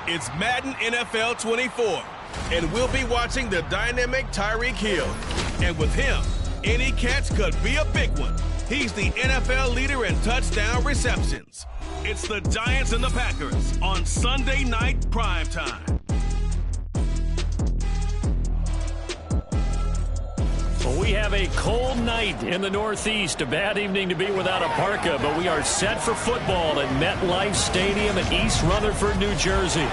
It's Madden NFL 24, and we'll be watching the dynamic Tyreek Hill. And with him, any catch could be a big one. He's the NFL leader in touchdown receptions. It's the Giants and the Packers on Sunday night primetime. Well, we have a cold night in the Northeast. A bad evening to be without a parka, but we are set for football at MetLife Stadium in East Rutherford, New Jersey.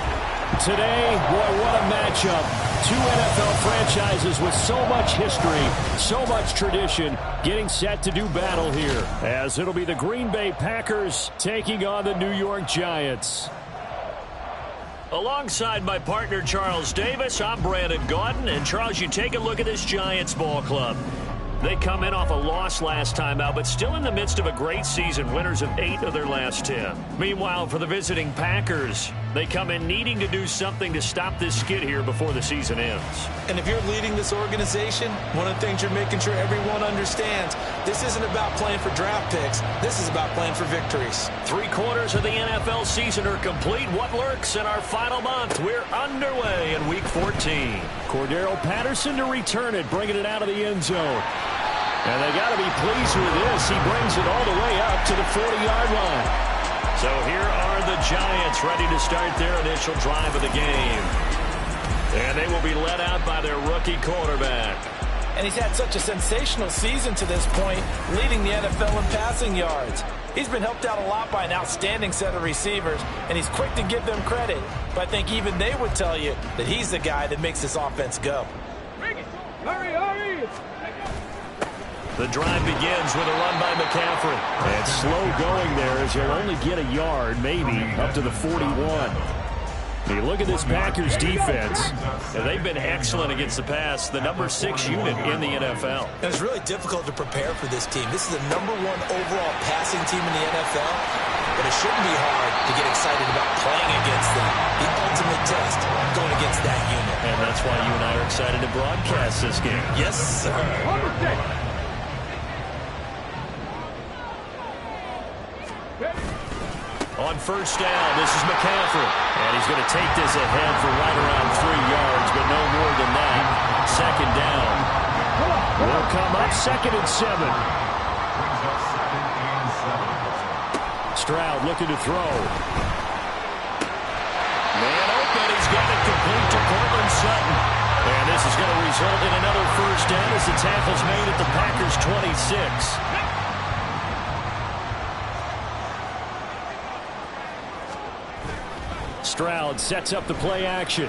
Today, boy, what a matchup. Two NFL franchises with so much history, so much tradition, getting set to do battle here, as it'll be the Green Bay Packers taking on the New York Giants. Alongside my partner, Charles Davis, I'm Brandon Gaudin. And, Charles, you take a look at this Giants ball club. They come in off a loss last time out, but still in the midst of a great season, winners of 8 of their last 10. Meanwhile, for the visiting Packers, they come in needing to do something to stop this skid here before the season ends. And if you're leading this organization, one of the things you're making sure everyone understands, this isn't about playing for draft picks. This is about playing for victories. 3/4 of the NFL season are complete. What lurks in our final month? We're underway in Week 14. Cordero Patterson to return it, bringing it out of the end zone. And they got to be pleased with this. He brings it all the way up to the 40-yard line. So here are the Giants ready to start their initial drive of the game. And they will be led out by their rookie quarterback. And he's had such a sensational season to this point, leading the NFL in passing yards. He's been helped out a lot by an outstanding set of receivers, and he's quick to give them credit. But I think even they would tell you that he's the guy that makes this offense go. Hurry, hurry! The drive begins with a run by McCaffrey. And slow going there as he'll only get a yard, maybe, up to the 41. You look at this Packers defense, and they've been excellent against the pass, the number 6 unit in the NFL. And it's really difficult to prepare for this team. This is the number 1 overall passing team in the NFL, but it shouldn't be hard to get excited about playing against them. The ultimate test, going against that unit. And that's why you and I are excited to broadcast this game. Yes, sir. On first down, this is McCaffrey. And he's going to take this ahead for right around 3 yards, but no more than that. Second down. Will come up 2nd and 7. Stroud looking to throw. Man open, he's got it complete to Cortland Sutton. And this is going to result in another first down as the tackle's made at the Packers' 26. Stroud sets up the play action.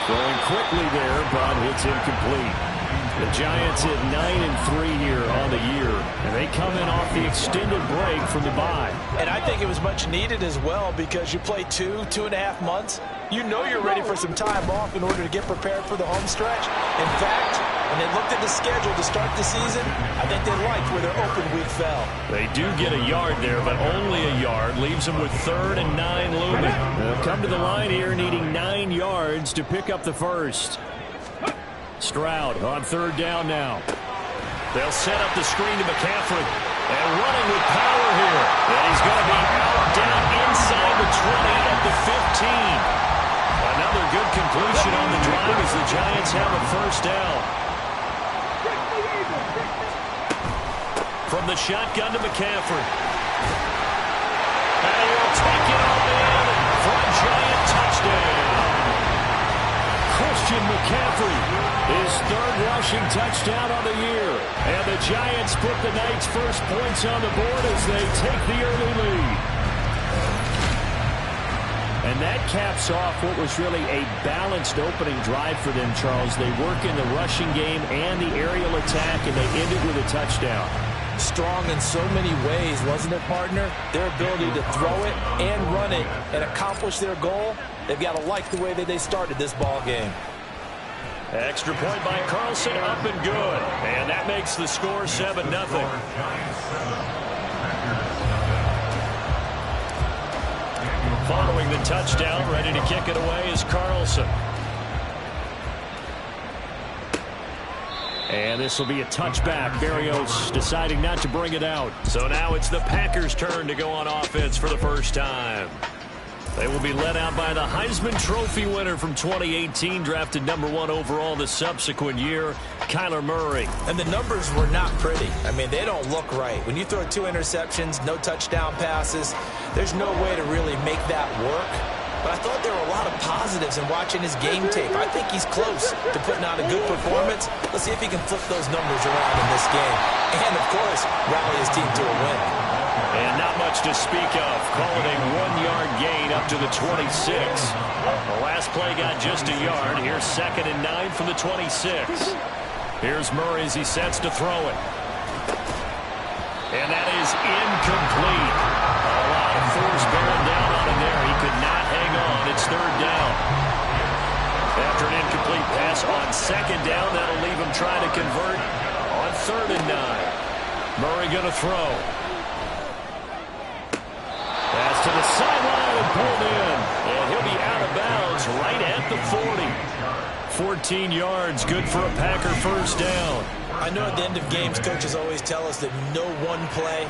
Throwing quickly there, but it's incomplete. The Giants at 9-3 here on the year, and they come in off the extended break from the bye. And I think it was much needed as well because you play 2.5 months. You know you're ready for some time off in order to get prepared for the home stretch. In fact, when they looked at the schedule to start the season, I think they liked where their open week fell. They do get a yard there, but only a yard. Leaves them with 3rd and 9 looming. They'll come to the line here needing 9 yards to pick up the first. Stroud on 3rd down now. They'll set up the screen to McCaffrey. And running with power here. And he's going to be out down inside the 20 at the 15. Another good completion on the drive as the Giants have a first down. From the shotgun to McCaffrey. And he'll take it all in for a Giant touchdown. Christian McCaffrey, his 3rd rushing touchdown on the year. And the Giants put the night's first points on the board as they take the early lead. And that caps off what was really a balanced opening drive for them, Charles. They work in the rushing game and the aerial attack, and they ended with a touchdown. Strong in so many ways, wasn't it, partner? Their ability to throw it and run it and accomplish their goal, they've got to like the way that they started this ball game. Extra point by Carlson, up and good. And that makes the score 7-0. Following the touchdown, ready to kick it away is Carlson. And this will be a touchback. Berrios deciding not to bring it out. So now it's the Packers' turn to go on offense for the first time. They will be led out by the Heisman Trophy winner from 2018, drafted #1 overall the subsequent year, Kyler Murray. And the numbers were not pretty. I mean, they don't look right. When you throw 2 interceptions, no touchdown passes, there's no way to really make that work. But I thought there were a lot of positives in watching his game tape. I think he's close to putting out a good performance. Let's see if he can flip those numbers around in this game. And, of course, rally his team to a win. And not much to speak of. Call it a 1-yard gain up to the 26. The last play got just a yard. Here's 2nd and 9 from the 26. Here's Murray as he sets to throw it. And that is incomplete. A lot of force bearing down on him there. He could not hang on. It's 3rd down. After an incomplete pass on 2nd down, that'll leave him trying to convert on 3rd and 9. Murray going to throw. Pass to the sideline and pulled in. And he'll be out of bounds right at the 40. 14 yards, good for a Packer 1st down. I know at the end of games, coaches always tell us that no one play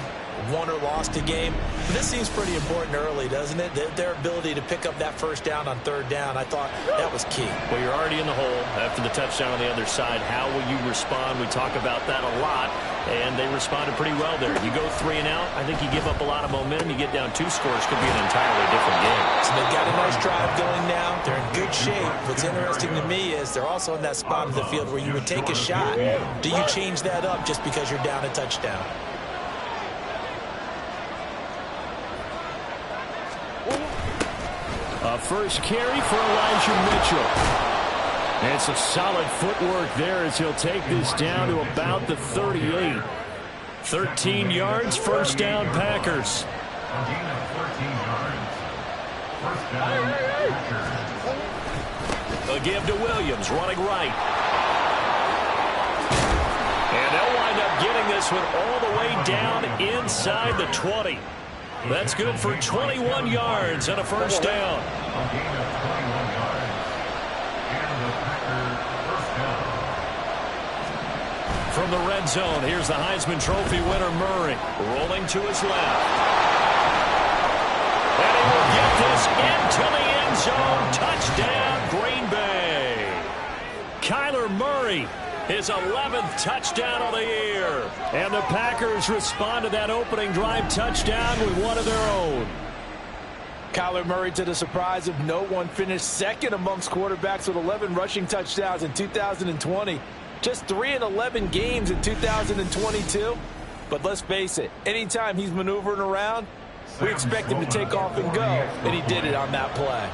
won or lost a game. But this seems pretty important early, doesn't it? Their ability to pick up that 1st down on 3rd down, I thought that was key. Well, you're already in the hole after the touchdown on the other side. How will you respond? We talk about that a lot, and they responded pretty well there. You go 3 and out, I think you give up a lot of momentum. You get down 2 scores, could be an entirely different game. So they've got a nice drive going now. They're in good shape. What's interesting to me is they're also in that spot of the field where you would take a shot. Do you change that up just because you're down a touchdown? A first carry for Elijah Mitchell. And some solid footwork there as he'll take this down to about the 38. 13 yards, 1st down Packers. A give to Williams, running right. And they'll wind up getting this one all the way down inside the 20. That's good for 21 yards and a 1st down. From the red zone, here's the Heisman Trophy winner, Murray, rolling to his left. And he will get this into the end zone. Touchdown, Green Bay. Kyler Murray, his 11th touchdown of the year. And the Packers respond to that opening drive touchdown with one of their own. Kyler Murray, to the surprise of no one, finished 2nd amongst quarterbacks with 11 rushing touchdowns in 2020. Just 3 in 11 games in 2022. But let's face it, anytime he's maneuvering around, we expect him to take off and go. And he did it on that play.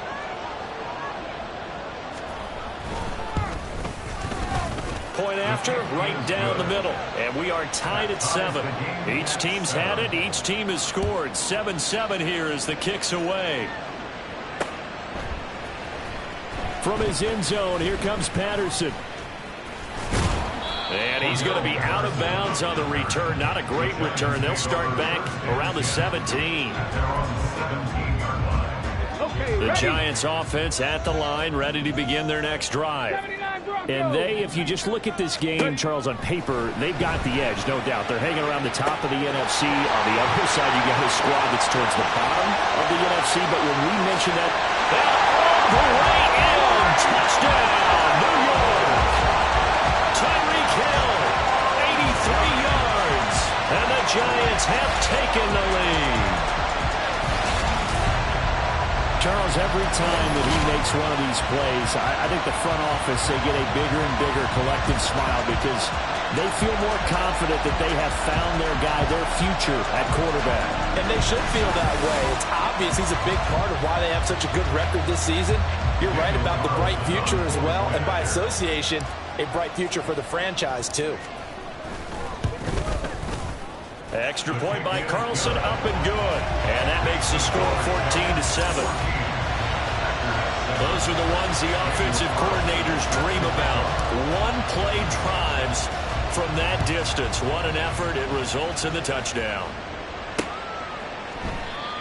Point after, right down the middle. And we are tied at 7. Each team's had it. Each team has scored. 7-7 here as the kick's away. From his end zone, here comes Patterson. And he's going to be out of bounds on the return. Not a great return. They'll start back around the 17. The Giants offense at the line, ready to begin their next drive. And if you just look at this game, Charles, on paper, they've got the edge, no doubt. They're hanging around the top of the NFC. On the other side, you got a squad that's towards the bottom of the NFC. But when we mention that, all the way in, touchdown, New York. Tyreek Hill, 83 yards. And the Giants have taken the lead. Charles, every time that he makes one of these plays, I think the front office, they get a bigger and bigger collective smile because they feel more confident that they have found their guy, their future at quarterback. And they should feel that way. It's obvious he's a big part of why they have such a good record this season. You're right about the bright future as well, and by association, a bright future for the franchise too. Extra point by Carlson, up and good. And that makes the score 14-7. Those are the ones the offensive coordinators dream about. One-play drives from that distance. What an effort. It results in the touchdown.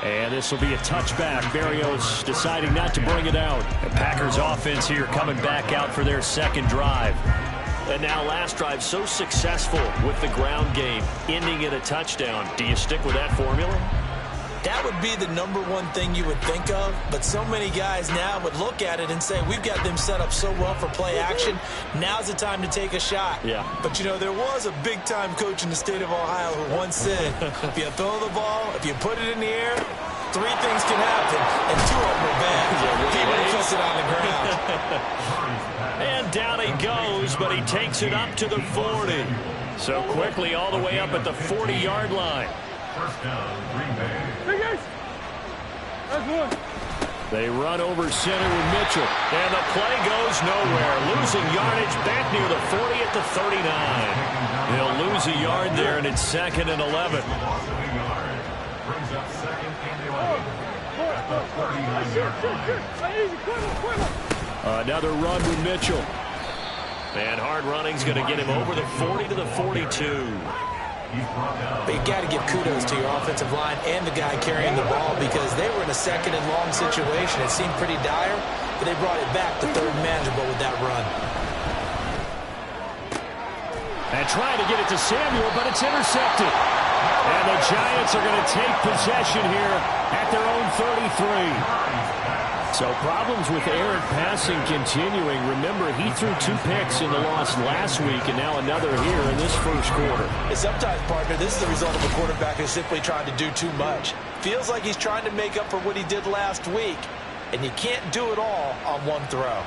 And this will be a touchback. Berrios deciding not to bring it out. The Packers offense here coming back out for their 2nd drive. And now last drive so successful with the ground game, ending in a touchdown. Do you stick with that formula? That would be the number one thing you would think of, but so many guys now would look at it and say, we've got them set up so well for play action, now's the time to take a shot. Yeah. But, you know, there was a big-time coach in the state of Ohio who once said, if you throw the ball, if you put it in the air, 3 things can happen, and 2 of them are bad. People kiss it on the ground. And down he goes, but he takes it up to the 40. So quickly all the way up at the 40-yard line. First down, Green Bay. That's one. They run over center with Mitchell. And the play goes nowhere. Losing yardage back near the 40 at the 39. They'll lose a yard there, and it's 2nd and 11. Brings up 2nd and 11. At the 39-yard line. Another run with Mitchell. And hard running's going to get him over the 40 to the 42. But you got to give kudos to your offensive line and the guy carrying the ball because they were in a 2nd and long situation. It seemed pretty dire, but they brought it back to 3rd and manageable with that run. And trying to get it to Samuel, but it's intercepted. And the Giants are going to take possession here at their own 33. So problems with errant passing continuing. Remember, he threw 2 picks in the loss last week, and now another here in this first quarter. And sometimes, partner, this is the result of a quarterback who's simply trying to do too much. Feels like he's trying to make up for what he did last week, and you can't do it all on one throw.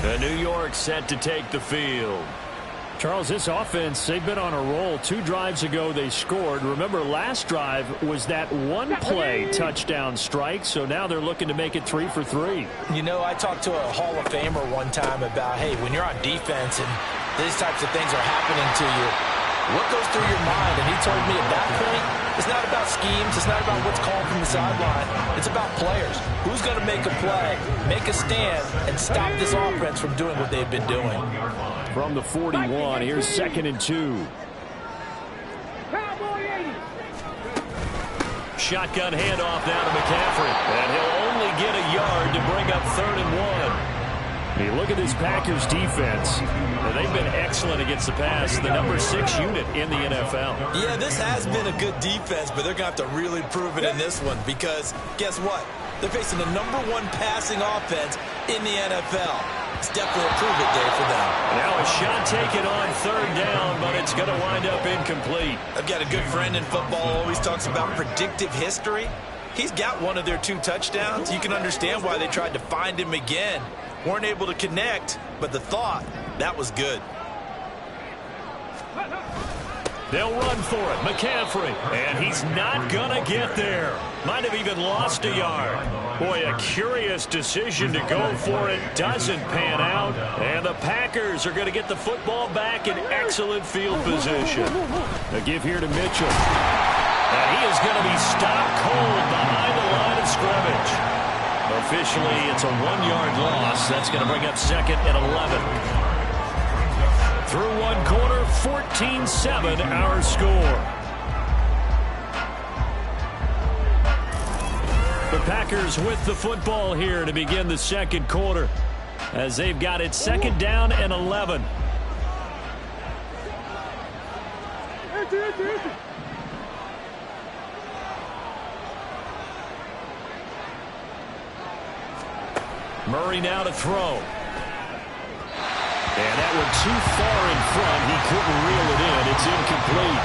The New York set to take the field. Charles, this offense, they've been on a roll. 2 drives ago, they scored. Remember, last drive was that 1-play touchdown strike, so now they're looking to make it 3 for 3. You know, I talked to a Hall of Famer one time about, hey, when you're on defense and these types of things are happening to you, what goes through your mind? And he told me at that point, it's not about schemes. It's not about what's called from the sideline. It's about players. Who's going to make a play, make a stand, and stop this offense from doing what they've been doing. From the 41, here's 2nd and 2. Shotgun handoff down to McCaffrey. And he'll only get a yard to bring up 3rd and 1. Hey, look at this Packers defense. They've been excellent against the pass. The number 6 unit in the NFL. Yeah, this has been a good defense, but they're going to have to really prove it in this one because guess what? They're facing the number 1 passing offense in the NFL. It's definitely a prove-it day for them. Now a shot taken on 3rd down, but it's going to wind up incomplete. I've got a good friend in football who always talks about predictive history. He's got one of their 2 touchdowns. You can understand why they tried to find him again. Weren't able to connect, but the thought, that was good. They'll run for it. McCaffrey. And he's not going to get there. Might have even lost a yard. Boy, a curious decision to go for it. Doesn't pan out. And the Packers are going to get the football back in excellent field position. A give here to Mitchell. And he is going to be stopped cold behind the line of scrimmage. Officially, it's a 1-yard loss. That's going to bring up 2nd and 11. Through 1 quarter, 14-7 our score. The Packers with the football here to begin the 2nd quarter as they've got it 2nd down and 11. Murray now to throw. And that one too far in front. He couldn't reel it in. It's incomplete.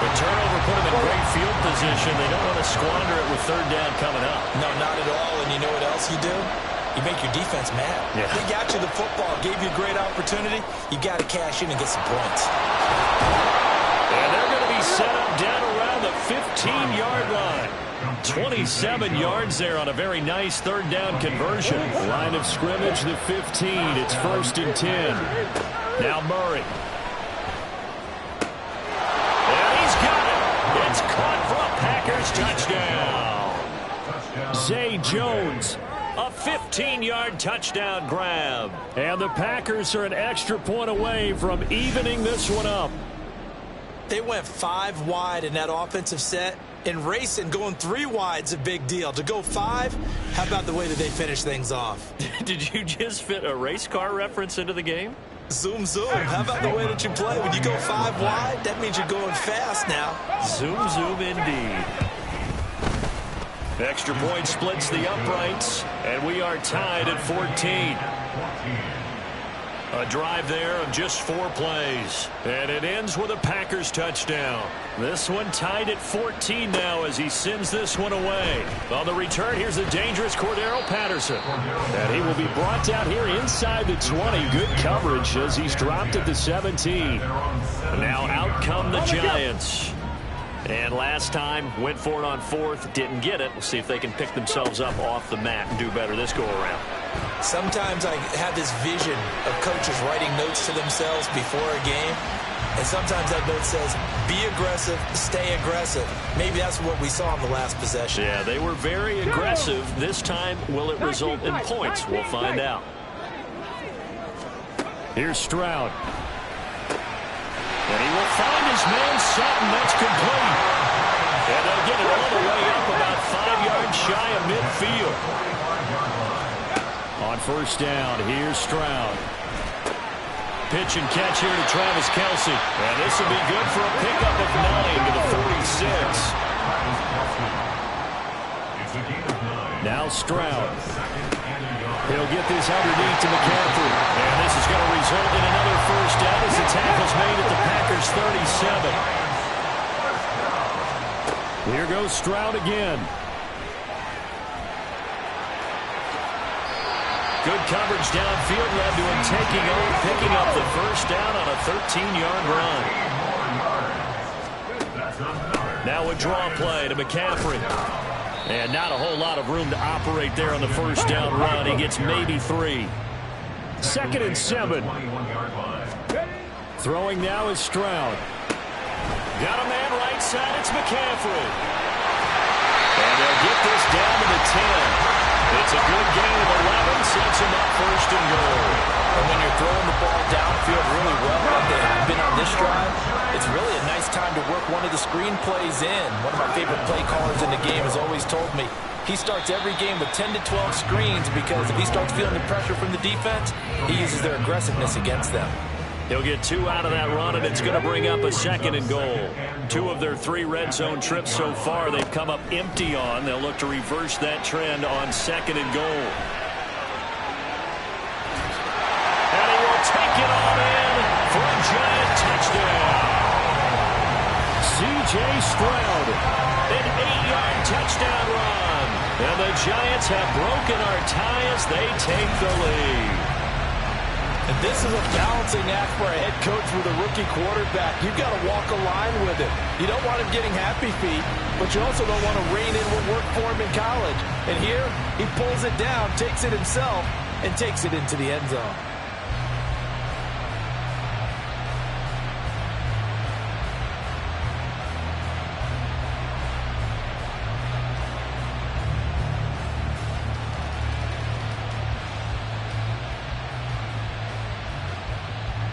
The turnover put him in great field position. They don't want to squander it with 3rd down coming up. No, not at all. And you know what else you do? You make your defense mad. Yeah. They got you the football, gave you a great opportunity. You got to cash in and get some points. And they're going to be set up down around the 15-yard line. 27 yards there on a very nice 3rd down conversion. Line of scrimmage, the 15. It's 1st and 10. Now Murray. And he's got it. It's caught for a Packers touchdown. Zay Jones, a 15-yard touchdown grab. And the Packers are an extra point away from evening this one up. They went 5 wide in that offensive set. And racing, going 3 wide's a big deal. To go 5, how about the way that they finish things off? Did you just fit a race car reference into the game? Zoom, zoom. How about the way that you play? When you go 5 wide, that means you're going fast now. Zoom, zoom indeed. Extra point splits the uprights, and we are tied at 14. A drive there of just 4 plays, and it ends with a Packers touchdown. This one tied at 14 now as he sends this one away. On the return, here's the dangerous Cordero Patterson. And he will be brought down here inside the 20. Good coverage as he's dropped at the 17. Now out come the Giants. And last time, went for it on 4th, didn't get it. We'll see if they can pick themselves up off the mat and do better this go-around. Sometimes I have this vision of coaches writing notes to themselves before a game, and sometimes that note says, be aggressive, stay aggressive. Maybe that's what we saw in the last possession. Yeah, they were very aggressive. This time, will it result in points? We'll find out. Here's Stroud. And he will find his man Sutton. That's complete. And they'll get it all the way up about 5 yards shy of midfield. On first down, here's Stroud. Pitch and catch here to Travis Kelce. And this will be good for a pickup of 9 to the 46. Now Stroud. He'll get this underneath to McCaffrey. And this is going to result in another first down as the tackle's made at the Packers 37. Here goes Stroud again. Good coverage downfield led to him taking over, picking up the first down on a 13-yard run. Now a draw play to McCaffrey. And not a whole lot of room to operate there on the first down run. He gets maybe 3. 2nd and 7. Throwing now is Stroud. Got a man right side. It's McCaffrey. And they'll get this down to the 10. It's a good gain of 11, sets him up first and goal. And when you're throwing the ball downfield really well, like they have been on this drive, it's really a nice time to work one of the screen plays in. One of my favorite play callers in the game has always told me he starts every game with 10 to 12 screens because if he starts feeling the pressure from the defense, he uses their aggressiveness against them. He'll get 2 out of that run, and it's going to bring up a 2nd and goal. 2 of their 3 red zone trips so far they've come up empty on. They'll look to reverse that trend on 2nd and goal. And he will take it on in for a Giant touchdown. C.J. Stroud, an 8-yard touchdown run. And the Giants have broken our tie as they take the lead. And this is a balancing act for a head coach with a rookie quarterback. You've got to walk a line with him. You don't want him getting happy feet, but you also don't want to rein in what worked for him in college. And here, he pulls it down, takes it himself, and takes it into the end zone.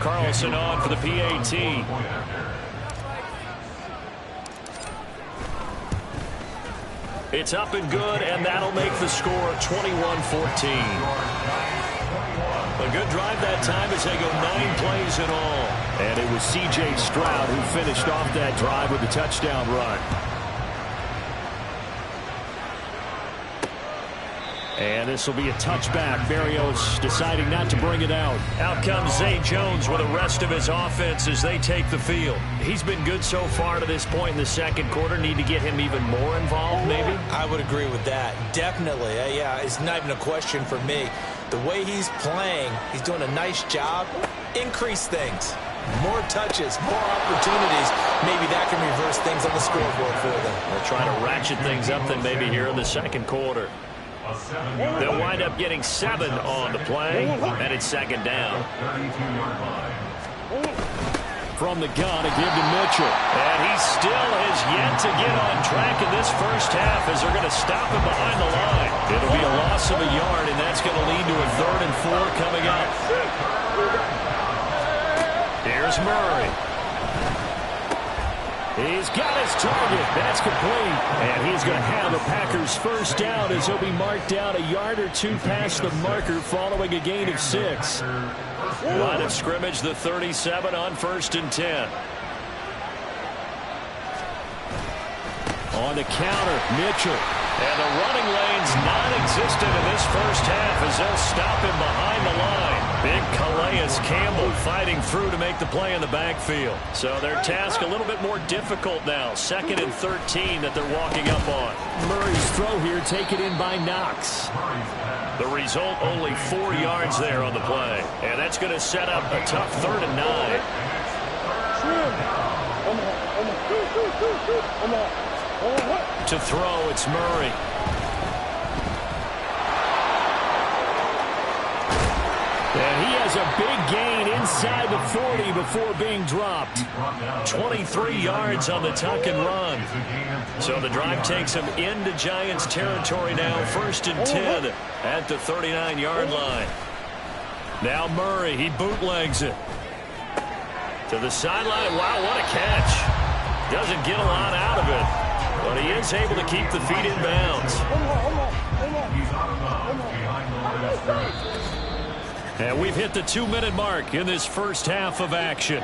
Carlson on for the PAT. It's up and good, and that'll make the score 21-14. A good drive that time as they go 9 plays in all. And it was C.J. Stroud who finished off that drive with the touchdown run. And this will be a touchback. Berrios deciding not to bring it out. Out comes Zay Jones with the rest of his offense as they take the field. He's been good so far to this point in the second quarter. Need to get him even more involved, maybe? I would agree with that. Definitely. Yeah, it's not even a question for me. The way he's playing, he's doing a nice job. Increase things. More touches, more opportunities. Maybe that can reverse things on the scoreboard for them. They'll try to ratchet things up then maybe here in the second quarter. They'll wind up getting 7 on the play, and it's 2nd down. From the gun, a give to Mitchell. And he still has yet to get on track in this first half as they're going to stop him behind the line. It'll be a loss of a yard, and that's going to lead to a 3rd and 4 coming up. Here's Murray. He's got his target. That's complete. And he's going to have the Packers first down as he'll be marked down a yard or two past the marker following a gain of 6. Line of scrimmage, the 37 on 1st and 10. On the counter, Mitchell. And the running lane's non-existent in this first half as they'll stop him behind the line. Big Calais Campbell fighting through to make the play in the backfield. So their task a little bit more difficult now. 2nd and 13 that they're walking up on. Murray's throw here taken in by Knox. The result, only 4 yards there on the play. And that's going to set up a tough 3rd and 9. To throw, it's Murray. And he has a big gain inside the 40 before being dropped. 23 yards on the tuck and run. So the drive takes him into Giants territory now. 1st and 10 at the 39-yard line. Now Murray, he bootlegs it. To the sideline. Wow, what a catch. Doesn't get a lot out of it. But he is able to keep the feet in bounds. And we've hit the 2-minute mark in this first half of action.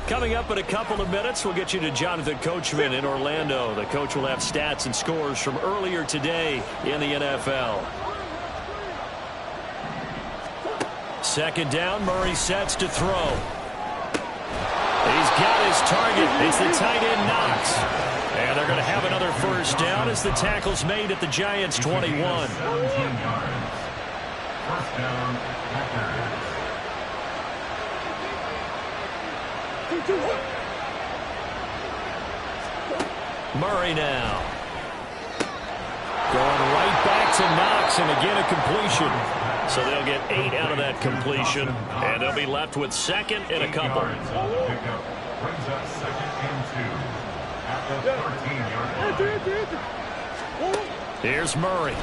Coming up in a couple of minutes, we'll get you to Jonathan Coachman in Orlando. The coach will have stats and scores from earlier today in the NFL. 2nd down, Murray sets to throw. He's got his target. It's the tight end, Knox. And they're going to have another first down as the tackle's made at the Giants' 21. Murray now. Going right back to Knox, and again a completion. So they'll get 8 out of that completion, and they'll be left with 2nd and a couple. Here's Murray.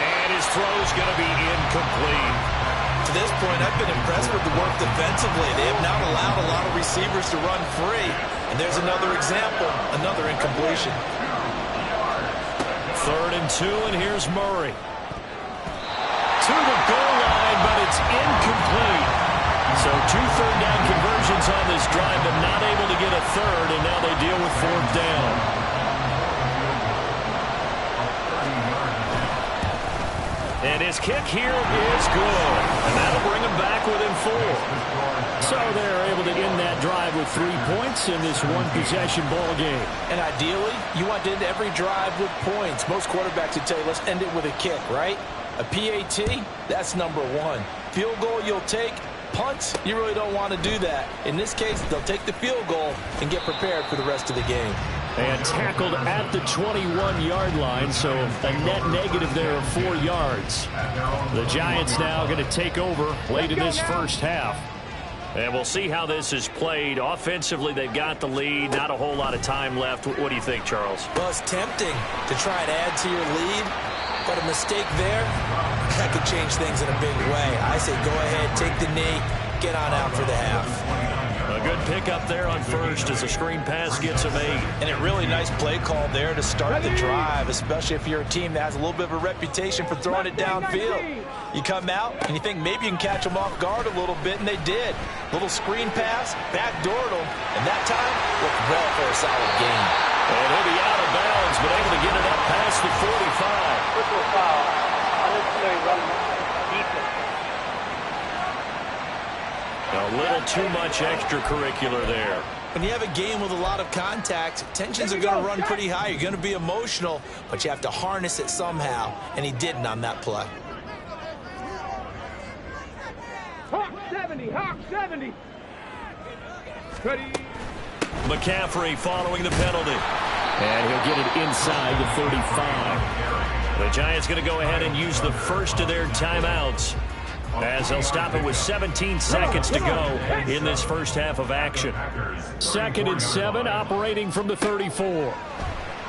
And his throw's going to be incomplete. To this point, I've been impressed with the work defensively. They have not allowed a lot of receivers to run free. And there's another example, another incompletion. 3rd and 2, and here's Murray. To the goal line, but it's incomplete. So 2 third-down conversions on this drive, but not able to get a third, and now they deal with 4th down. And his kick here is good, and that'll bring him back within 4. So they're able to end that drive with 3 points in this one-possession ball game. And ideally, you want to end every drive with points. Most quarterbacks would tell you, let's end it with a kick, right? A PAT, that's number 1. Field goal you'll take. Punts, you really don't want to do that. In this case, they'll take the field goal and get prepared for the rest of the game. And tackled at the 21-yard line, so a net negative there of 4 yards. The Giants now going to take over late in this first half. And we'll see how this is played. Offensively, they've got the lead. Not a whole lot of time left. What do you think, Charles? Well, it's tempting to try and add to your lead, but a mistake there, that could change things in a big way. I say go ahead, take the knee, get on out for the half. A good pickup there on first as the screen pass gets him 8. And a really nice play call there to start the drive, especially if you're a team that has a little bit of a reputation for throwing it downfield. You come out and you think maybe you can catch them off guard a little bit, and they did. Little screen pass, backdoored them, and that time looked well for a solid gain. And he'll be out of bounds, but able to get it up past the 45. Personal foul, unnecessary run defense. A little too much extracurricular there. When you have a game with a lot of contact, tensions are going to run pretty high. You're going to be emotional, but you have to harness it somehow, and he didn't on that play. Hawk 70, Hawk 70. Ready. McCaffrey following the penalty. And he'll get it inside the 35. The Giants going to go ahead and use the first of their timeouts, as they'll stop it with 17 seconds to go in this first half of action. 2nd and 7, operating from the 34.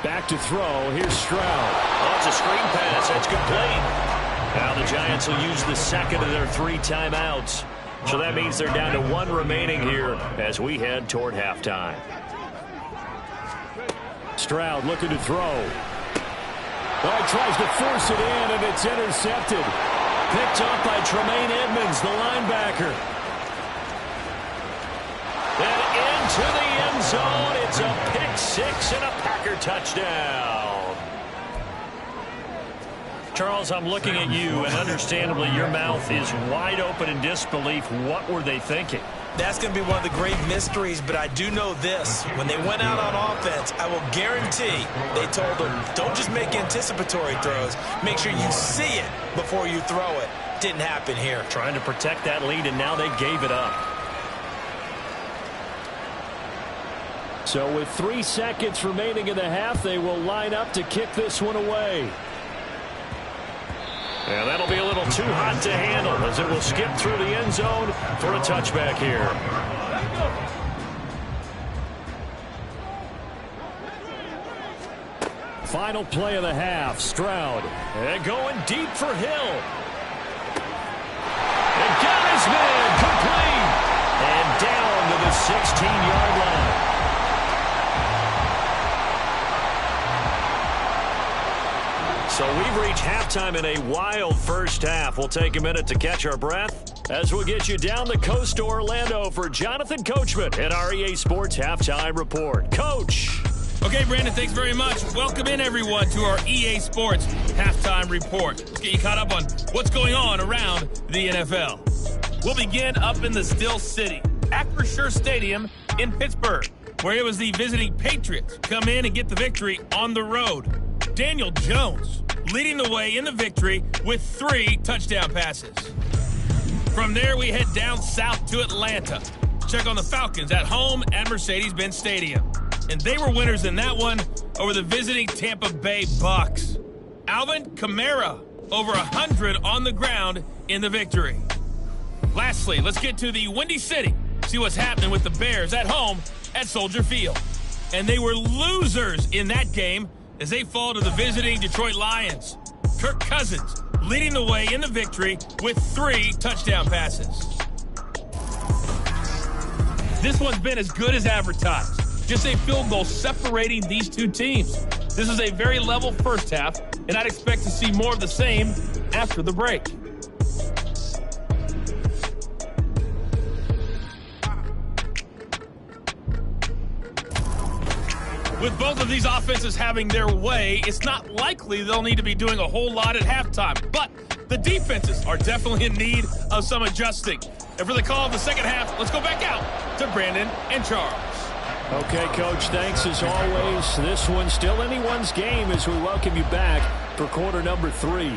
Back to throw. Here's Stroud. Oh, it's a screen pass. That's complete. Now the Giants will use the second of their 3 timeouts. So that means they're down to 1 remaining here as we head toward halftime. Stroud looking to throw. Oh, he tries to force it in, and it's intercepted. Picked up by Tremaine Edmonds, the linebacker. And into the end zone. It's a pick six and a Packer touchdown. Charles, I'm looking at you, and understandably your mouth is wide open in disbelief. What were they thinking? That's going to be one of the great mysteries, but I do know this. When they went out on offense, I will guarantee they told them, don't just make anticipatory throws. Make sure you see it before you throw it. Didn't happen here. Trying to protect that lead, and now they gave it up. So with 3 seconds remaining in the half, they will line up to kick this one away. And that'll be a little too hot to handle as it will skip through the end zone for a touchback here. Final play of the half. Stroud. And going deep for Hill. And got his man complete. And down to the 16-yard line. So we've reached halftime in a wild first half. We'll take a minute to catch our breath as we'll get you down the coast to Orlando for Jonathan Coachman at our EA Sports Halftime Report. Coach. Okay, Brandon, thanks very much. Welcome in, everyone, to our EA Sports Halftime Report. Let's get you caught up on what's going on around the NFL. We'll begin up in the Still City, Acrisure Stadium in Pittsburgh, where it was the visiting Patriots come in and get the victory on the road. Daniel Jones leading the way in the victory with 3 touchdown passes. From there, we head down south to Atlanta. Check on the Falcons at home at Mercedes-Benz Stadium. And they were winners in that one over the visiting Tampa Bay Bucks. Alvin Kamara over 100 on the ground in the victory. Lastly, let's get to the Windy City. See what's happening with the Bears at home at Soldier Field. And they were losers in that game as they fall to the visiting Detroit Lions. Kirk Cousins leading the way in the victory with 3 touchdown passes. This one's been as good as advertised. Just a field goal separating these two teams. This is a very level first half, and I'd expect to see more of the same after the break. With both of these offenses having their way, it's not likely they'll need to be doing a whole lot at halftime. But the defenses are definitely in need of some adjusting. And for the call of the second half, let's go back out to Brandon and Charles. Okay, Coach, thanks as always. This one's still anyone's game as we welcome you back for quarter number 3.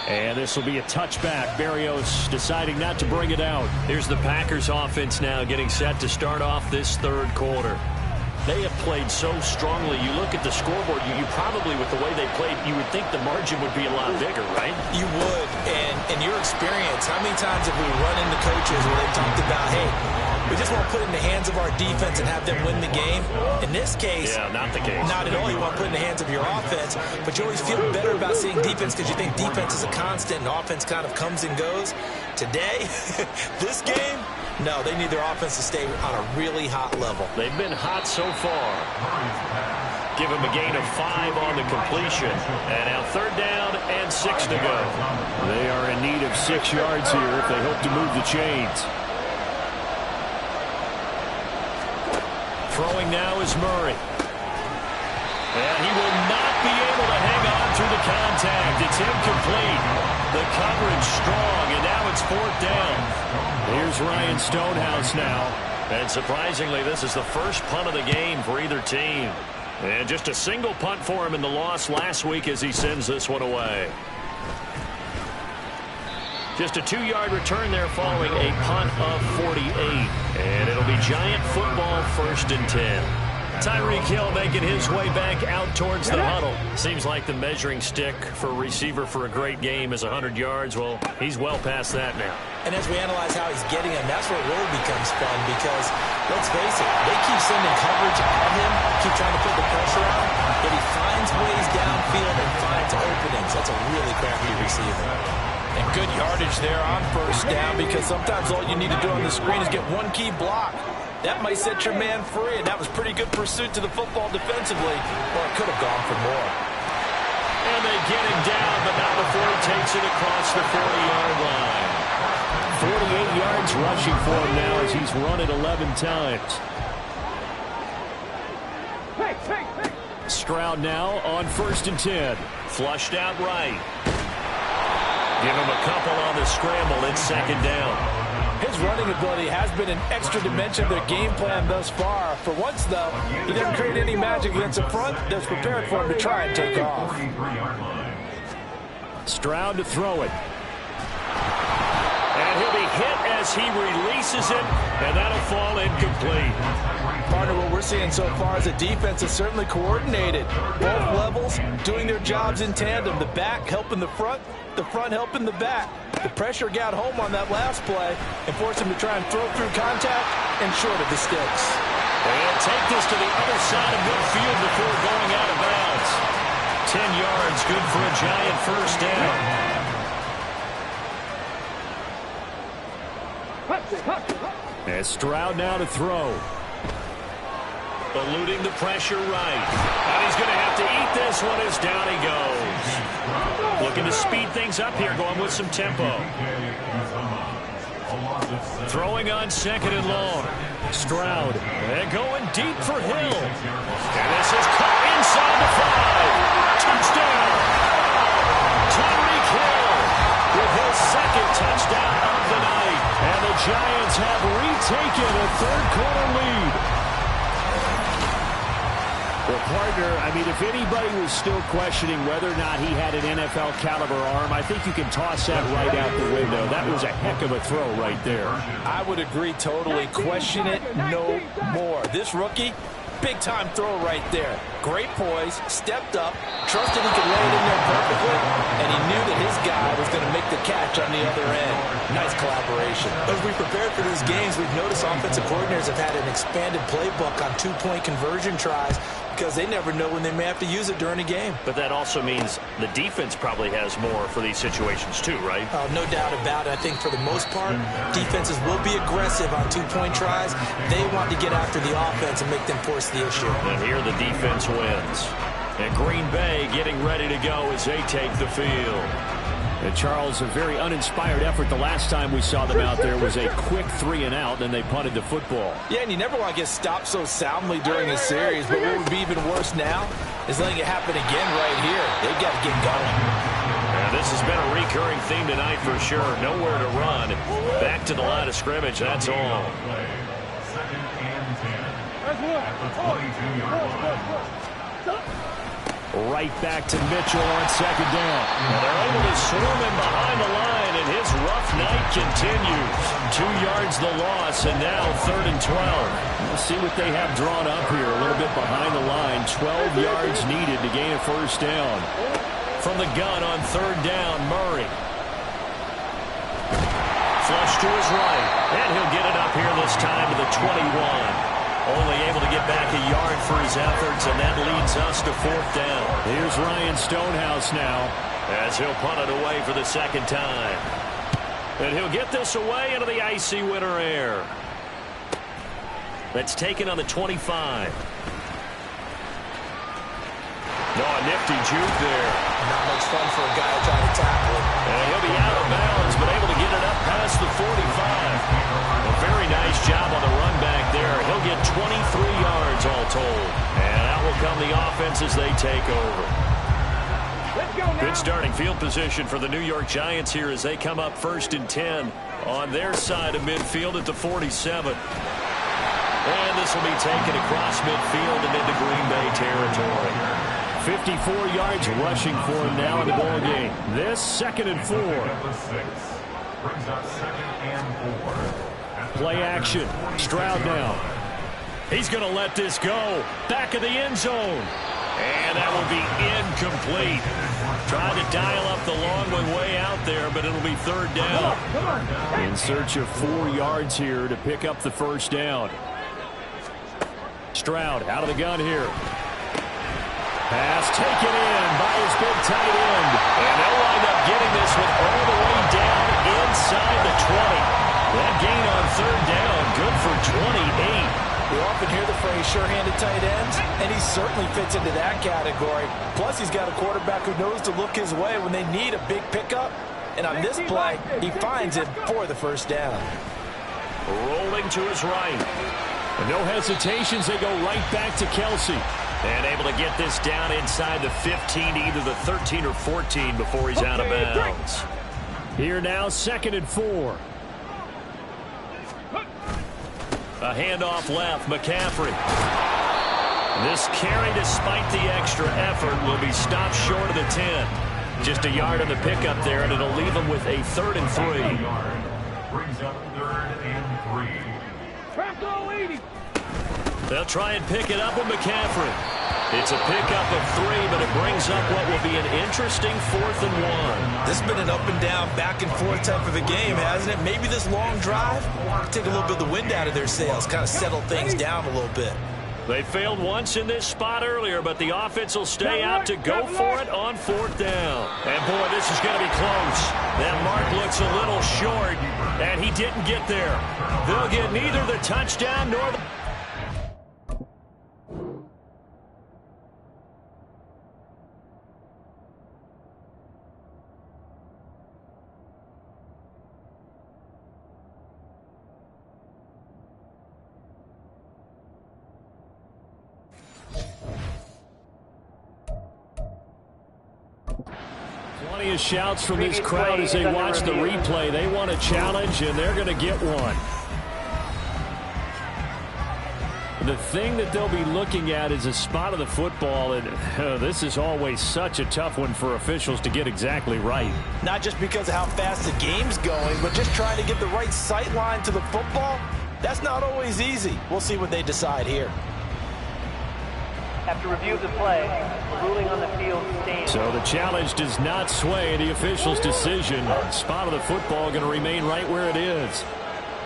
And this will be a touchback. Berrios deciding not to bring it out. Here's the Packers offense now getting set to start off this third quarter. They have played so strongly. You look at the scoreboard, you probably, with the way they played, you would think the margin would be a lot bigger, right? You would. And in your experience, how many times have we run into coaches where they've talked about, hey, we just want to put it in the hands of our defense and have them win the game? In this case, yeah, not the case. Not at all. You want to put it in the hands of your offense, but you always feel better about seeing defense because you think defense is a constant and offense kind of comes and goes. Today, this game, no, they need their offense to stay on a really hot level. They've been hot so far. Give them a gain of 5 on the completion. And now 3rd down and 6 to go. They are in need of 6 yards here if they hope to move the chains. Throwing now is Murray. And he will not be able to hang on through the contact. It's incomplete. The coverage strong, and now it's 4th down. Here's Ryan Stonehouse now. And surprisingly, this is the first punt of the game for either team. And just a single punt for him in the loss last week as he sends this one away. Just a 2-yard return there following a punt of 48. And it'll be Giant football 1st and 10. Tyreek Hill making his way back out towards the huddle. Seems like the measuring stick for a receiver for a great game is 100 yards. Well, he's well past that now. And as we analyze how he's getting him, that's where it really becomes fun because, let's face it, they keep sending coverage at him, keep trying to put the pressure on, but he finds ways downfield and finds openings. That's a really crafty receiver. And good yardage there on first down, because sometimes all you need to do on the screen is get one key block. That might set your man free, and that was pretty good pursuit to the football defensively, or it could have gone for more. And they get him down, but not before he takes it across the 40-yard line. 48 yards rushing for him now as he's run it 11 times. Stroud now on 1st and 10. Flushed out right. Give him a couple on the scramble. It's 2nd down. His running ability has been an extra dimension of their game plan thus far. For once, though, he doesn't create any magic against the front that's prepared for him to try and take off. Stroud to throw it. And he'll be hit as he releases it, and that'll fall incomplete. Partner, what we're seeing so far is the defense is certainly coordinated. Both levels doing their jobs in tandem. The back helping the front helping the back. The pressure got home on that last play and forced him to try and throw through contact and short of the sticks. They'll take this to the other side of midfield before going out of bounds. 10 yards, good for a Giant first down. And Stroud now to throw. Eluding the pressure right. And he's going to have to eat this one as down he goes. Looking to speed things up here, going with some tempo. Throwing on 2nd and long. Stroud. And going deep for Hill. And this is caught inside the 5. Touchdown. Tyreek Hill with his 2nd touchdown of the night. And the Giants have retaken a 3rd-quarter lead. Well, partner, I mean, if anybody was still questioning whether or not he had an NFL-caliber arm, I think you can toss that right out the window. That was a heck of a throw right there. I would agree totally. Question it no more. This rookie, big-time throw right there. Great poise, stepped up, trusted he could lay it in there perfectly, and he knew that his guy was going to make the catch on the other end. Nice collaboration. As we prepared for these games, we've noticed offensive coordinators have had an expanded playbook on 2-point conversion tries because they never know when they may have to use it during a game. But that also means the defense probably has more for these situations too, right? No doubt about it. I think for the most part, defenses will be aggressive on 2-point tries. They want to get after the offense and make them force the issue. And here the defense wins. And Green Bay getting ready to go as they take the field. And Charles, a very uninspired effort the last time we saw them out there was a quick 3-and-out, and they punted the football. Yeah, and you never want to get stopped so soundly during a series, but what would be even worse now is letting it happen again right here. They've got to get going. Yeah, this has been a recurring theme tonight for sure. Nowhere to run. Back to the line of scrimmage, that's all. 2nd and 10 at the 22-yard line. Right back to Mitchell on 2nd down. And they're able to swarm him behind the line, and his rough night continues. 2 yards the loss, and now 3rd and 12. We'll see what they have drawn up here. A little bit behind the line. 12 yards needed to gain a first down. From the gun on 3rd down, Murray. Flush to his right, and he'll get it up here this time to the 21. Only able to get back a yard for his efforts, and that leads us to 4th down. Here's Ryan Stonehouse now as he'll punt it away for the 2nd time. And he'll get this away into the icy winter air. That's taken on the 25. No, a nifty juke there. Not much fun for a guy trying to tackle it. And he'll be out of bounds, but able to get it up past the 45. A very nice job on the run back there. He'll get 23 yards all told. And out will come the offense as they take over. Good starting field position for the New York Giants here as they come up 1st and 10 on their side of midfield at the 47. And this will be taken across midfield and into Green Bay territory. 54 yards rushing for him now in the ball game. This 2nd and 4. Brings up 2nd and 4. Play action. Stroud now. He's going to let this go. Back of the end zone. And that will be incomplete. Trying to dial up the long one way out there, but it'll be 3rd down. In search of 4 yards here to pick up the first down. Stroud out of the gun here. Pass taken in by his big tight end. And they'll wind up getting this one all the way down inside the 20. That gain on third down, good for 28. We often hear the phrase sure-handed tight ends, and he certainly fits into that category. Plus, he's got a quarterback who knows to look his way when they need a big pickup. And on this play, he finds it for the first down. Rolling to his right. And no hesitations, they go right back to Kelsey. And able to get this down inside the 15, either the 13 or 14 before he's out of bounds. Here now, 2nd and 4. A handoff left, McCaffrey. This carry, despite the extra effort, will be stopped short of the 10. Just a yard on the pickup there, and it'll leave him with a 3rd and 3. Brings up 3rd and 3. They'll try and pick it up with McCaffrey. It's a pickup of 3, but it brings up what will be an interesting 4th and 1. This has been an up and down, back and forth type of a game, hasn't it? Maybe this long drive take a little bit of the wind out of their sails, kind of settle things down a little bit. They failed once in this spot earlier, but the offense will stay out to go for it on 4th down. And boy, this is going to be close. That mark looks a little short, and he didn't get there. They'll get neither the touchdown nor the... 20 shouts from this crowd as they watch the replay. They want a challenge, and they're going to get one. The thing that they'll be looking at is a spot of the football, and this is always such a tough one for officials to get exactly right. Not just because of how fast the game's going, but just trying to get the right sight line to the football. That's not always easy. We'll see what they decide here. After review of the play, ruling on the field stands. So the challenge does not sway the official's decision. Spot of the football going to remain right where it is.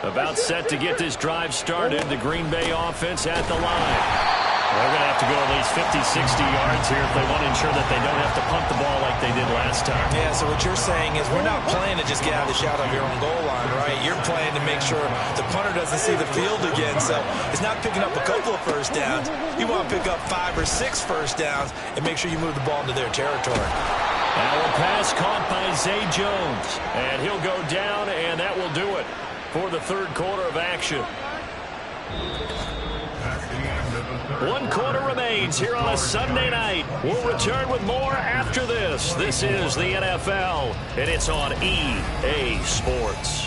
About set to get this drive started. The Green Bay offense at the line. They're going to have to go at least 50, 60 yards here if they want to ensure that they don't have to punt the ball like they did last time. Yeah, so what you're saying is we're not playing to just get out of the shot of your own goal line, right? You're playing to make sure the punter doesn't see the field again. So it's not picking up a couple of first downs. You want to pick up 5 or 6 first downs and make sure you move the ball into their territory. Now a pass caught by Zay Jones. And he'll go down, and that will do it for the third quarter of action. 1 quarter remains here on a Sunday night. We'll return with more after this. This is the NFL, and it's on EA Sports.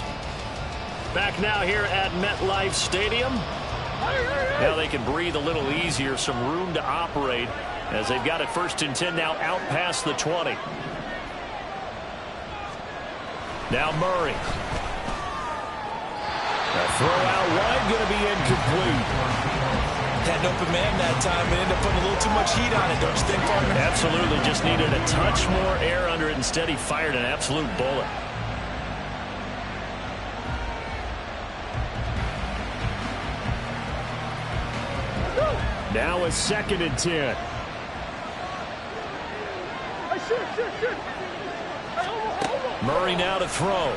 Back now here at MetLife Stadium. Now they can breathe a little easier, some room to operate as they've got it 1st and 10 now out past the 20. Now Murray. A throw out wide, going to be incomplete. Had an open man that time and ended up putting a little too much heat on it, don't you think, partner? Absolutely. Just needed a touch more air under it. Instead, he fired an absolute bullet. Now a 2nd and 10. Murray now to throw.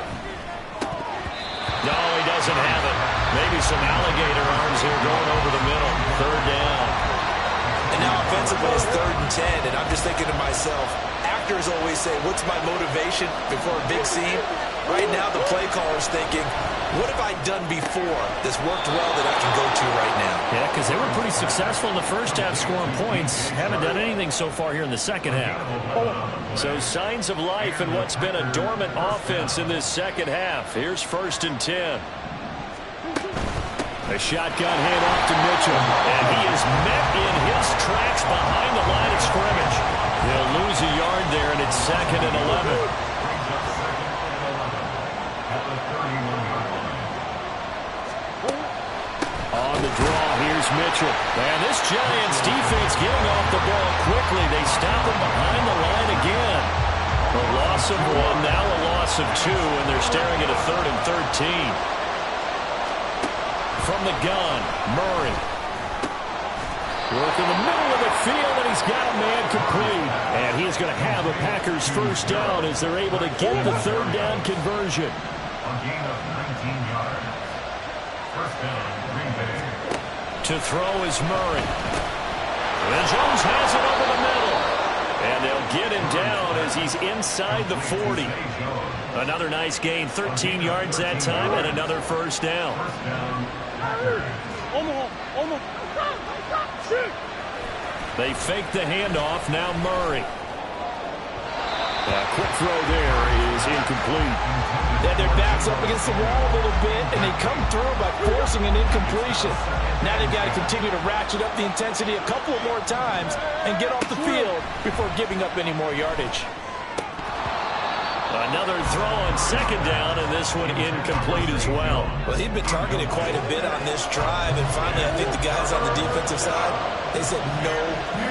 No, he doesn't have it. Maybe some alligator arms here going over the middle. 3rd down. And now offensively it's 3rd and 10, and I'm just thinking to myself, actors always say, what's my motivation before a big scene? Right now the play caller's thinking, what have I done before that's worked well that I can go to right now? Yeah, because they were pretty successful in the first half scoring points. Haven't done anything so far here in the second half. So signs of life in what's been a dormant offense in this second half. Here's 1st and 10. A shotgun handoff to Mitchell. And he is met in his tracks behind the line of scrimmage. He'll lose a yard there, and it's 2nd and 11. On the draw, here's Mitchell. And this Giants defense getting off the ball quickly. They stop him behind the line again. A loss of 1, now a loss of 2, and they're staring at a 3rd and 13. From the gun, Murray. Work in the middle of the field, and he's got a man complete. And he is going to have a Packers first down as they're able to get the third down conversion. A gain of 19 yards. First down, Green Bay. To throw is Murray. And Jones has it over the middle. And they'll get him down as he's inside the 40. Another nice gain, 13 yards that time, and another first down. They fake the handoff, now Murray. A quick throw there is incomplete. Then their backs up against the wall a little bit, and they come through by forcing an incompletion. Now they've got to continue to ratchet up the intensity a couple of more times and get off the field before giving up any more yardage. Another throw on second down, and this one incomplete as well. Well, he'd been targeted quite a bit on this drive, and finally I think the guys on the defensive side, they said no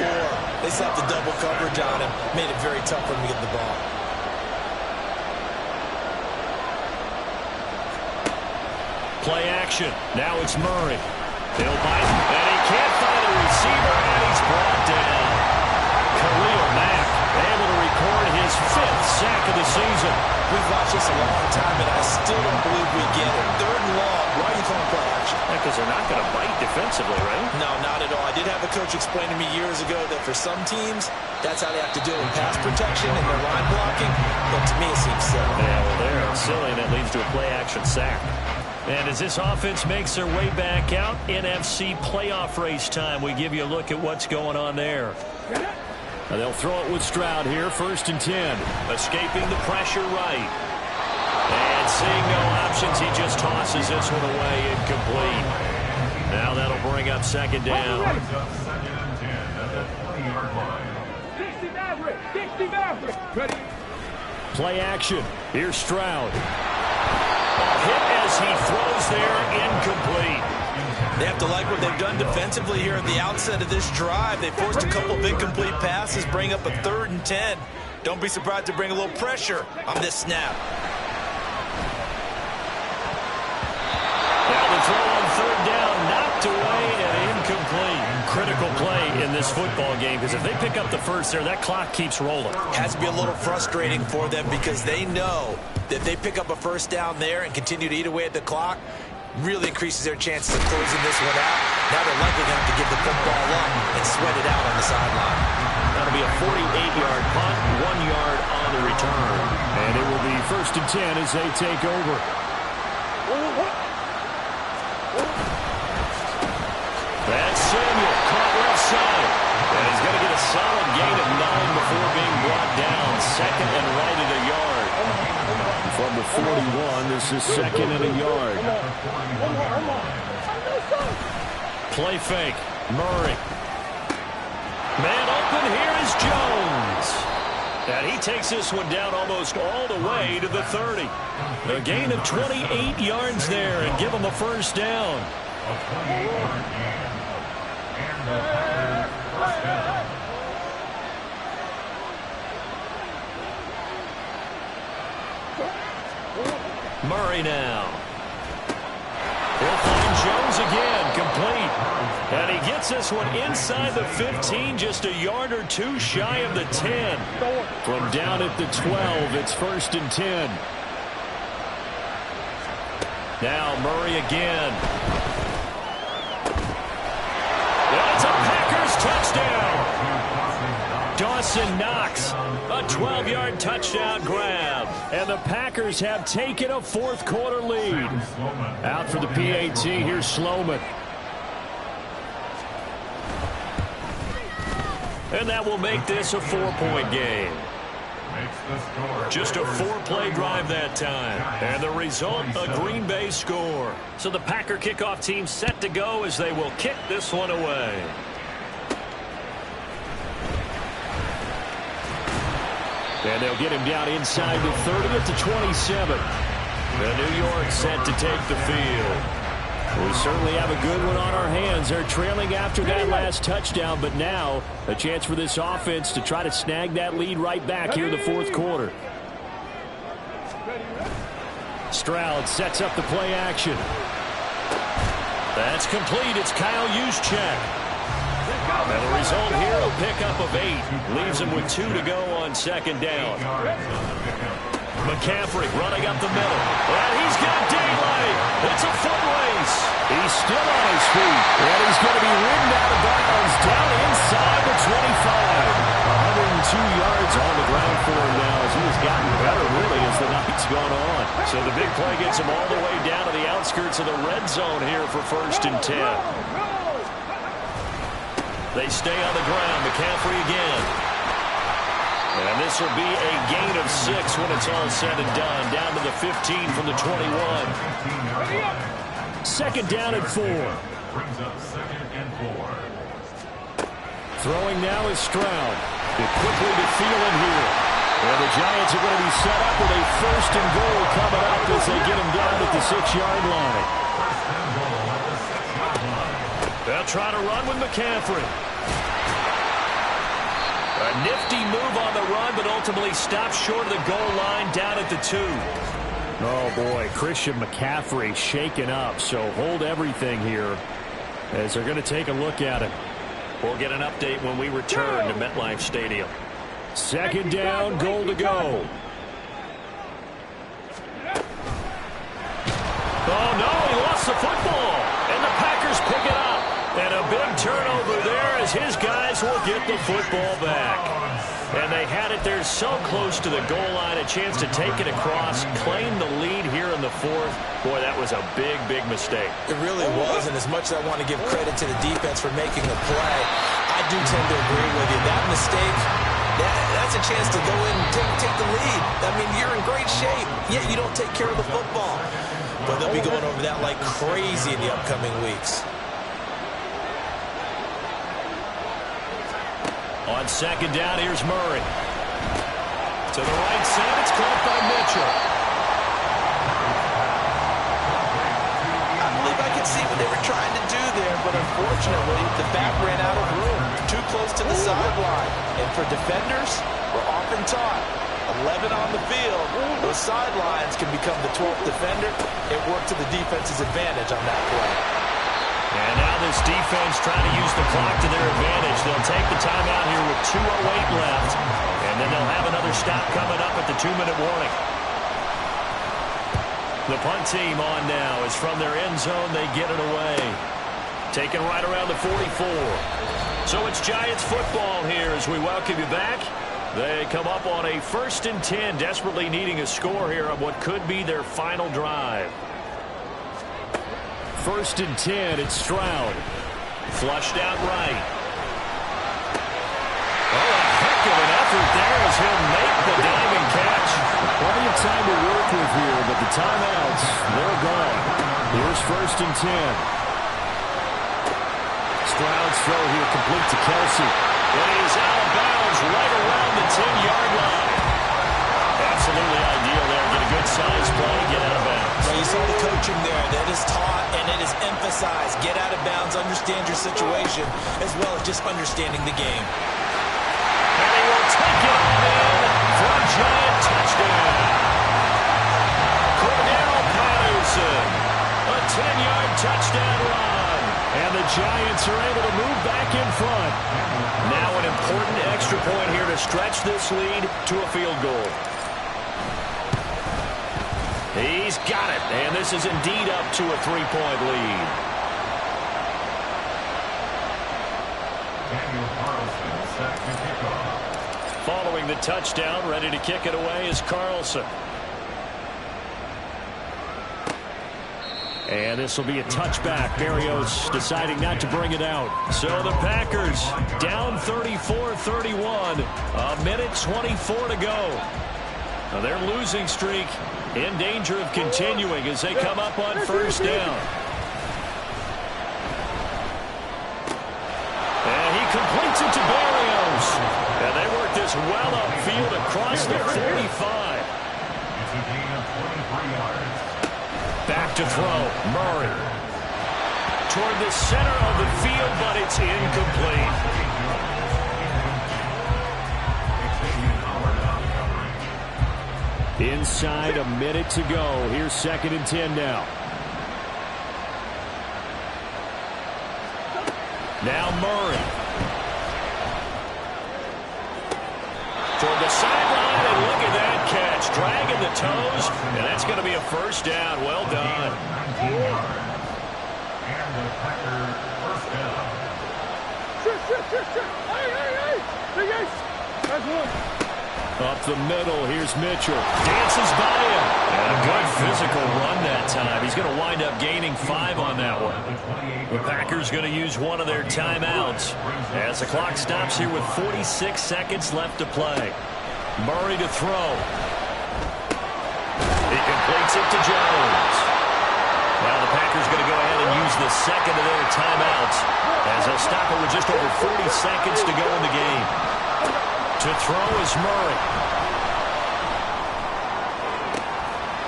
more. They slapped the double coverage on him, made it very tough for him to get the ball. Play action. Now it's Murray. He'll bite, and he can't find a receiver, and he's brought down. Khalil Mack able to record his 5th sack of the season. We've watched this a long time, and I still don't believe we get it. 3rd and long. Why are you calling play action? Because they're not going to bite defensively, right? No, not at all. I did have a coach explain to me years ago that for some teams, that's how they have to do it. Pass protection and their line blocking. But to me, it seems silly. Yeah, well, they're silly, and that leads to a play-action sack. And as this offense makes their way back out, NFC playoff race time, we give you a look at what's going on there. And they'll throw it with Stroud here, 1st and 10. Escaping the pressure right. And seeing no options, he just tosses this one away, incomplete. Now that'll bring up second down. Brings up second and 10 at the 20-yard line. Play action. Here's Stroud. Hit as he throws there, incomplete. They have to like what they've done defensively here at the outset of this drive. They forced a couple of incomplete passes, bring up a 3rd and 10. Don't be surprised to bring a little pressure on this snap. Now the throw on 3rd down, knocked away and incomplete. Critical play in this football game, because if they pick up the first there, that clock keeps rolling. Has to be a little frustrating for them because they know that if they pick up a first down there and continue to eat away at the clock, really increases their chances of closing this one out. Now they're likely going to have to give the football up and sweat it out on the sideline. That'll be a 48-yard punt, 1 yard on the return. And it will be 1st and 10 as they take over. That's Samuel, caught left side. And he's going to get a solid gain of 9 before being brought down. 2nd and right at a yard. From the 41, this is 2nd and a yard. Play fake. Murray. Man open, here is Jones. And he takes this one down almost all the way to the 30. A gain of 28 yards there and give him a first down. A 28-yard gain. And the Packers first down. Murray now. He'll find Jones again, complete. And he gets this one inside the 15, just a yard or 2 shy of the 10. From down at the 12, it's 1st and 10. Now Murray again. That's a Packers touchdown. Dawson Knox, a 12-yard touchdown grab. And the Packers have taken a 4th quarter lead. Out for the PAT, here's Sloman. And that will make this a 4-point game. Just a 4-play drive that time. And the result, a Green Bay score. So the Packer kickoff team set to go as they will kick this one away. And they'll get him down inside the 30 at the 27. The New York set to take the field. We certainly have a good one on our hands. They're trailing after that last touchdown, but now a chance for this offense to try to snag that lead right back here in the 4th quarter. Stroud sets up the play action. That's complete. It's Kyle Juszczyk. And the result here, a pickup of 8. Leaves him with 2 to go on second down. McCaffrey running up the middle. And he's got daylight. It's a foot race. He's still on his feet. And he's going to be ridden out of bounds down inside the 25. 102 yards on the ground for him now as he has gotten better really as the night's gone on. So the big play gets him all the way down to the outskirts of the red zone here for 1st and 10. They stay on the ground. McCaffrey again. And this will be a gain of 6 when it's all said and done. Down to the 15 from the 21. 2nd down and 4. Brings up 2nd and 4. Throwing now is Stroud. Get quickly to Thielen here. And the Giants are going to be set up with a 1st and goal coming up as they get him down at the 6-yard line. They'll try to run with McCaffrey. A nifty move on the run, but ultimately stopped short of the goal line down at the 2. Oh, boy, Christian McCaffrey shaken up, so hold everything here as they're going to take a look at it. We'll get an update when we return to MetLife Stadium. 2nd down, goal to go. Oh, no, he lost the football, and the Packers pick it up. And a big turnover there as his guys will get the football back. And they had it there so close to the goal line, a chance to take it across, claim the lead here in the 4th. Boy, that was a big, big mistake. It really was, and as much as I want to give credit to the defense for making the play, I do tend to agree with you. That mistake, that's a chance to go in and take the lead. I mean, you're in great shape, yet you don't take care of the football. But they'll be going over that like crazy in the upcoming weeks. On 2nd down, here's Murray. To the right side, it's caught by Mitchell. I believe I could see what they were trying to do there, but unfortunately, the back ran out of room. Too close to the sideline. And for defenders, we're often taught, 11 on the field, those sidelines can become the 12th defender. It worked to the defense's advantage on that play. And now this defense trying to use the clock to their advantage. They'll take the timeout here with 2:08 left. And then they'll have another stop coming up at the 2-minute warning. The punt team on now is from their end zone. They get it away. Taken right around the 44. So it's Giants football here as we welcome you back. They come up on a 1st and 10, desperately needing a score here on what could be their final drive. 1st and 10, it's Stroud. Flushed out right. Oh, a heck of an effort there as he'll make the diving catch. Plenty of time to work with here, but the timeouts, they're gone. Here's 1st and 10. Stroud's throw here complete to Kelsey. It is out of bounds right around the 10-yard line. Absolutely ideal there. Get a good size play, get out of bounds. Well, you saw the coaching there. That is taught and it is emphasized. Get out of bounds, understand your situation, as well as just understanding the game. And he will take it on in for a Giant touchdown. Cordell Patterson, a 10-yard touchdown run. And the Giants are able to move back in front. Now an important extra point here to stretch this lead to a field goal. He's got it, and this is indeed up to a 3-point lead. Following the touchdown, ready to kick it away is Carlson. And this will be a touchback. Berrios deciding not to bring it out. So the Packers down 34-31. A minute 24 to go. Now their losing streak in danger of continuing as they come up on 1st down. And he completes it to Berrios. And they work this well upfield across the 45. It's a gain of 23 yards. Back to throw. Murray. Toward the center of the field, but it's incomplete. Inside a minute to go. Here's 2nd and 10 now. Now Murray. Toward the sideline, and look at that catch. Dragging the toes, and that's going to be a first down. Well done. 19 yards. And the Packers first down. Up the middle, here's Mitchell. Dances by him. And a good physical run that time. He's going to wind up gaining 5 on that one. The Packers going to use one of their timeouts as the clock stops here with 46 seconds left to play. Murray to throw. He completes it to Jones. Now the Packers going to go ahead and use the second of their timeouts as they'll stop it with just over 40 seconds to go in the game. To throw is Murray.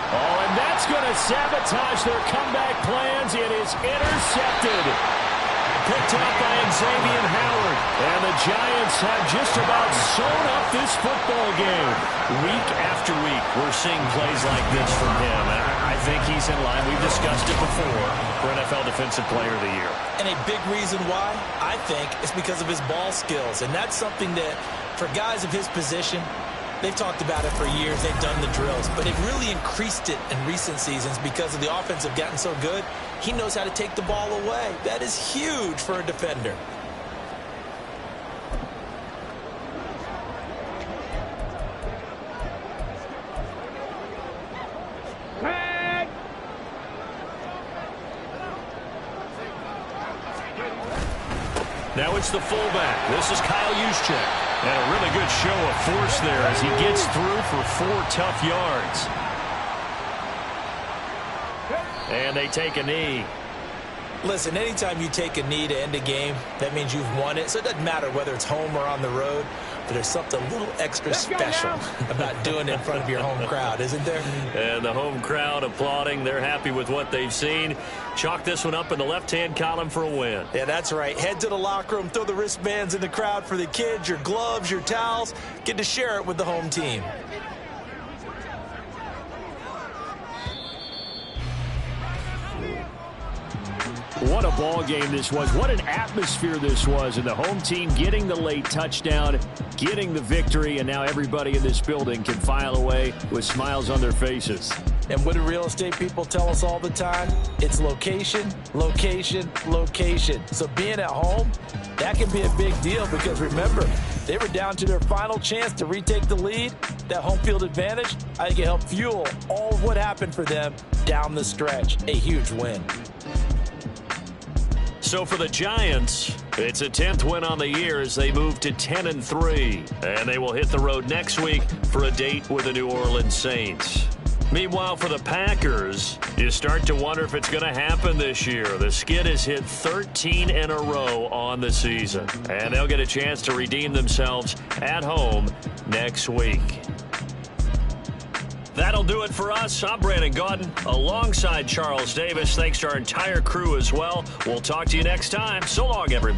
Oh, and that's going to sabotage their comeback plans. It is intercepted. Picked up by Xavier Howard. And the Giants have just about sewn up this football game. Week after week, we're seeing plays like this from him. And I think he's in line. We've discussed it before for NFL Defensive Player of the Year. And a big reason why, I think, is because of his ball skills. And that's something that, for guys of his position, they've talked about it for years. They've done the drills. But they've really increased it in recent seasons because of the offense have gotten so good. He knows how to take the ball away. That is huge for a defender. Now it's the fullback. This is Kyle Juszczyk. And a really good show of force there as he gets through for 4 tough yards. And they take a knee. Listen, anytime you take a knee to end a game, that means you've won it. So it doesn't matter whether it's home or on the road, but there's something a little extra special about doing it in front of your home crowd, isn't there? And the home crowd applauding. They're happy with what they've seen. Chalk this one up in the left-hand column for a win. Yeah, that's right. Head to the locker room, throw the wristbands in the crowd for the kids, your gloves, your towels. Get to share it with the home team. What a ball game this was. What an atmosphere this was. And the home team getting the late touchdown, getting the victory, and now everybody in this building can file away with smiles on their faces. And what do real estate people tell us all the time? It's location, location, location. So being at home, that can be a big deal because remember, they were down to their final chance to retake the lead. That home field advantage, I think it helped fuel all of what happened for them down the stretch. A huge win. So for the Giants, it's a 10th win on the year as they move to 10-3. And they will hit the road next week for a date with the New Orleans Saints. Meanwhile, for the Packers, you start to wonder if it's going to happen this year. The skid has hit 13 in a row on the season. And they'll get a chance to redeem themselves at home next week. That'll do it for us. I'm Brandon Gaudin alongside Charles Davis. Thanks to our entire crew as well. We'll talk to you next time. So long, everybody.